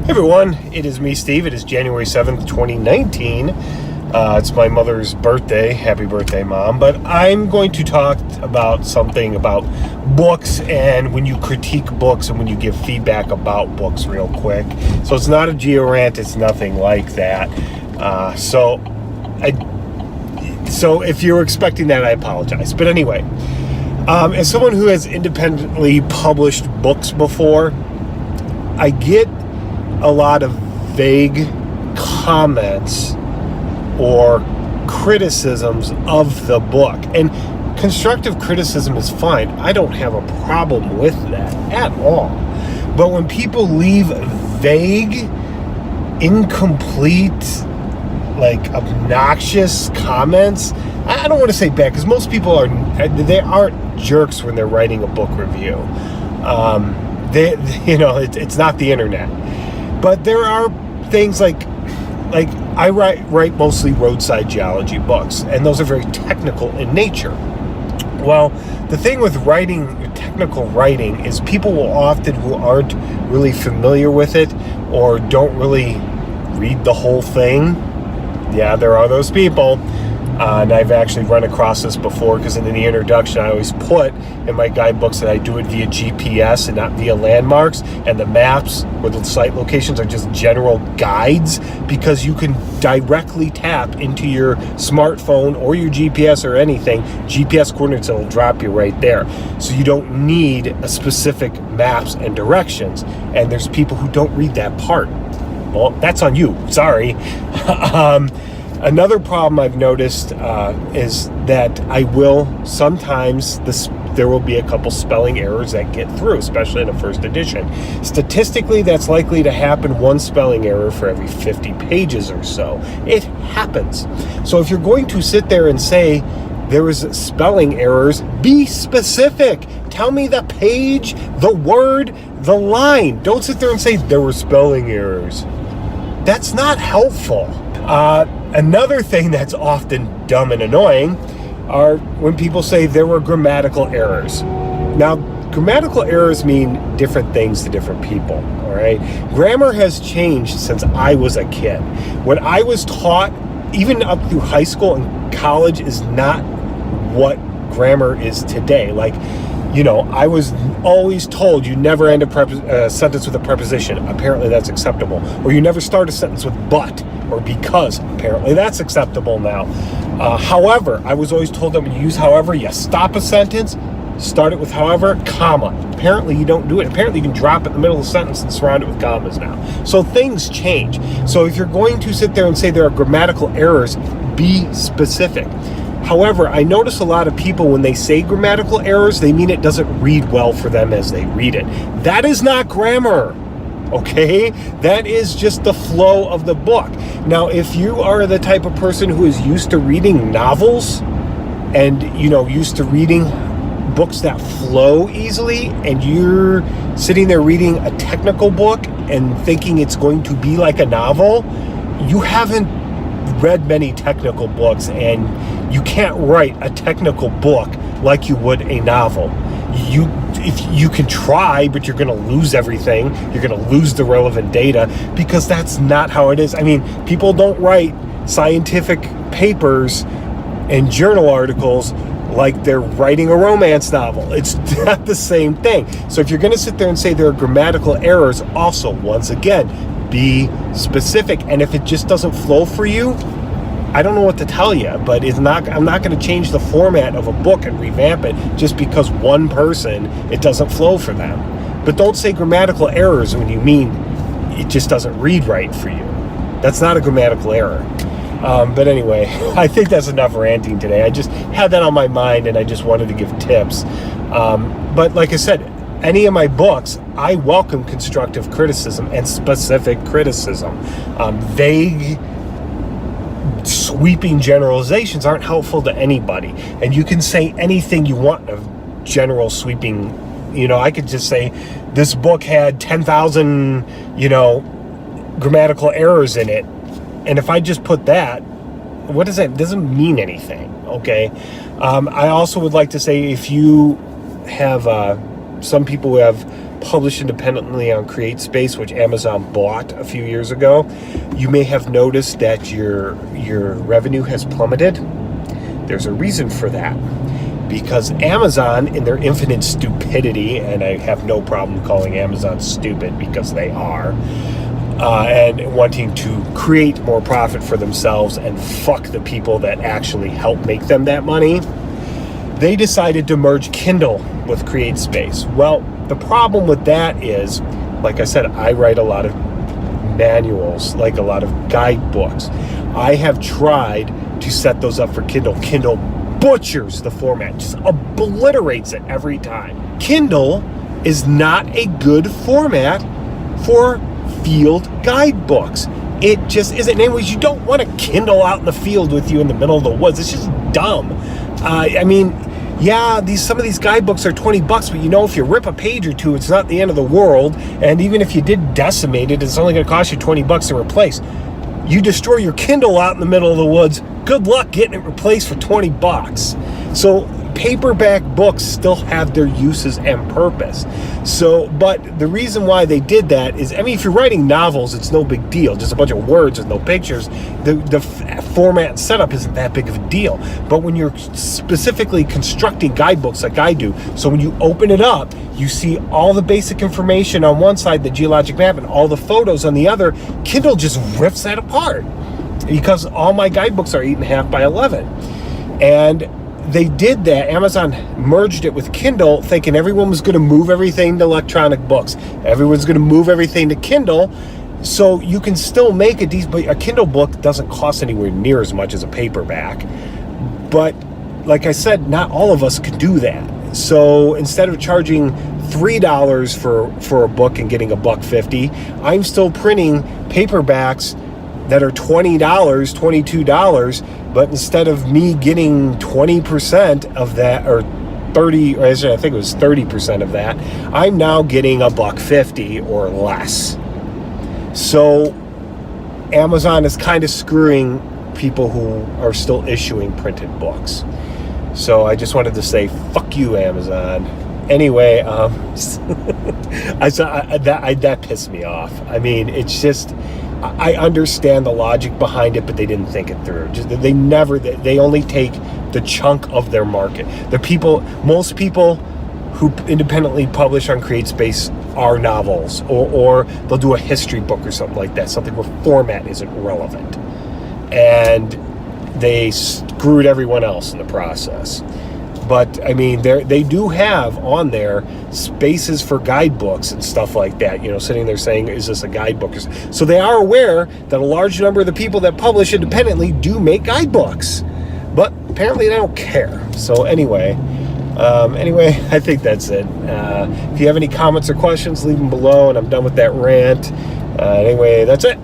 Hey everyone, it is me, Steve. It is January 7th, 2019. It's my mother's birthday. Happy birthday, Mom. But I'm going to talk about something about books and when you critique books and when you give feedback about books real quick. So it's not a geo-rant. It's nothing like that. So if you're expecting that, I apologize. But anyway, as someone who has independently published books before, I get a lot of vague comments or criticisms of the book. And constructive criticism is fine. I don't have a problem with that at all. But when people leave vague, incomplete, like obnoxious comments, I don't want to say bad, because most people aren't jerks when they're writing a book review. It's not the internet. But there are things like I write mostly roadside geology books, and those are very technical in nature. Well, the thing with technical writing is people will often, who aren't really familiar with it or don't really read the whole thing. Yeah, there are those people. And I've actually run across this before, because in the introduction I always put in my guidebooks that I do it via GPS and not via landmarks, and the maps or the site locations are just general guides, because you can directly tap into your smartphone or your GPS or anything, GPS coordinates, that will drop you right there. So you don't need a specific maps and directions, and there's people who don't read that part. Well, that's on you. Sorry. Another problem I've noticed is that I will sometimes, there will be a couple spelling errors that get through, especially in a first edition. Statistically, that's likely to happen, one spelling error for every 50 pages or so. It happens. So if you're going to sit there and say there is spelling errors, be specific. Tell me the page, the word, the line. Don't sit there and say there were spelling errors. That's not helpful. Another thing that's often dumb and annoying are when people say there were grammatical errors. Now, grammatical errors mean different things to different people, all right? Grammar has changed since I was a kid. When I was taught, even up through high school and college, is not what grammar is today. I was always told you never end a sentence with a preposition. Apparently that's acceptable. Or you never start a sentence with but or because. Apparently that's acceptable now. However, I was always told that when you use however, you stop a sentence, start it with however, comma. Apparently you don't do it. Apparently you can drop it in the middle of the sentence and surround it with commas now. So things change. So if you're going to sit there and say there are grammatical errors, be specific. However, I notice a lot of people, when they say grammatical errors, they mean it doesn't read well for them as they read it. That is not grammar, okay? That is just the flow of the book. Now, if you are the type of person who is used to reading novels and, used to reading books that flow easily, and you're sitting there reading a technical book and thinking it's going to be like a novel, you haven't read many technical books, and you can't write a technical book like you would a novel. If you can try, but you're going to lose everything. You're going to lose the relevant data, because that's not how it is. I mean, people don't write scientific papers and journal articles like they're writing a romance novel. It's not the same thing. So if you're going to sit there and say there are grammatical errors, also, once again, be specific. And if it just doesn't flow for you, I don't know what to tell you, but I'm not going to change the format of a book and revamp it just because one person, it doesn't flow for them. But don't say grammatical errors when you mean it just doesn't read right for you. That's not a grammatical error. But anyway, I think that's enough ranting today. I just had that on my mind, and I just wanted to give tips. But like I said, any of my books, I welcome constructive criticism and specific criticism. Vague, sweeping generalizations aren't helpful to anybody. And you can say anything you want of general sweeping. I could just say this book had 10,000, grammatical errors in it. And if I just put that, what does that? It doesn't mean anything, okay? I also would like to say, if you have some people who have publish independently on CreateSpace, which Amazon bought a few years ago, you may have noticed that your revenue has plummeted. There's a reason for that. Because Amazon, in their infinite stupidity, and I have no problem calling Amazon stupid because they are, and wanting to create more profit for themselves and fuck the people that actually help make them that money, they decided to merge Kindle with CreateSpace. Well, the problem with that is, like I said, I write a lot of manuals, like a lot of guidebooks. I have tried to set those up for Kindle. Kindle butchers the format, just obliterates it every time. Kindle is not a good format for field guidebooks. It just isn't. Anyways, you don't want a Kindle out in the field with you in the middle of the woods. It's just dumb. I mean, yeah, some of these guidebooks are $20, but you know, if you rip a page or two, it's not the end of the world. And even if you did decimate it, it's only going to cost you $20 to replace. You destroy your Kindle out in the middle of the woods, good luck getting it replaced for $20. So paperback books still have their uses and purpose. So, but the reason why they did that is, I mean, if you're writing novels, it's no big deal. Just a bunch of words with no pictures. The format and setup isn't that big of a deal. But when you're specifically constructing guidebooks like I do, so when you open it up, you see all the basic information on one side, the geologic map, and all the photos on the other. Kindle just rips that apart because all my guidebooks are 8.5 by 11. And they did that. Amazon merged it with Kindle, thinking everyone was going to move everything to electronic books. Everyone's going to move everything to Kindle. So you can still make a decent, but a Kindle book doesn't cost anywhere near as much as a paperback. But like I said, not all of us can do that. So instead of charging $3 for a book and getting $1.50, I'm still printing paperbacks that are $20, $22, but instead of me getting 20% of that, or 30, or I think it was 30% of that, I'm now getting $1.50 or less. So Amazon is kind of screwing people who are still issuing printed books. So I just wanted to say, fuck you, Amazon. Anyway, that pissed me off. I mean, it's just, I understand the logic behind it, but they didn't think it through. They only take the chunk of their market. Most people who independently publish on CreateSpace are novels, or they'll do a history book or something like that, something where format isn't relevant. And they screwed everyone else in the process. But I mean, they do have on there spaces for guidebooks and stuff like that, you know, sitting there saying, is this a guidebook? So they are aware that a large number of the people that publish independently do make guidebooks, but apparently they don't care. So anyway, I think that's it. If you have any comments or questions, leave them below, and I'm done with that rant. Anyway, that's it.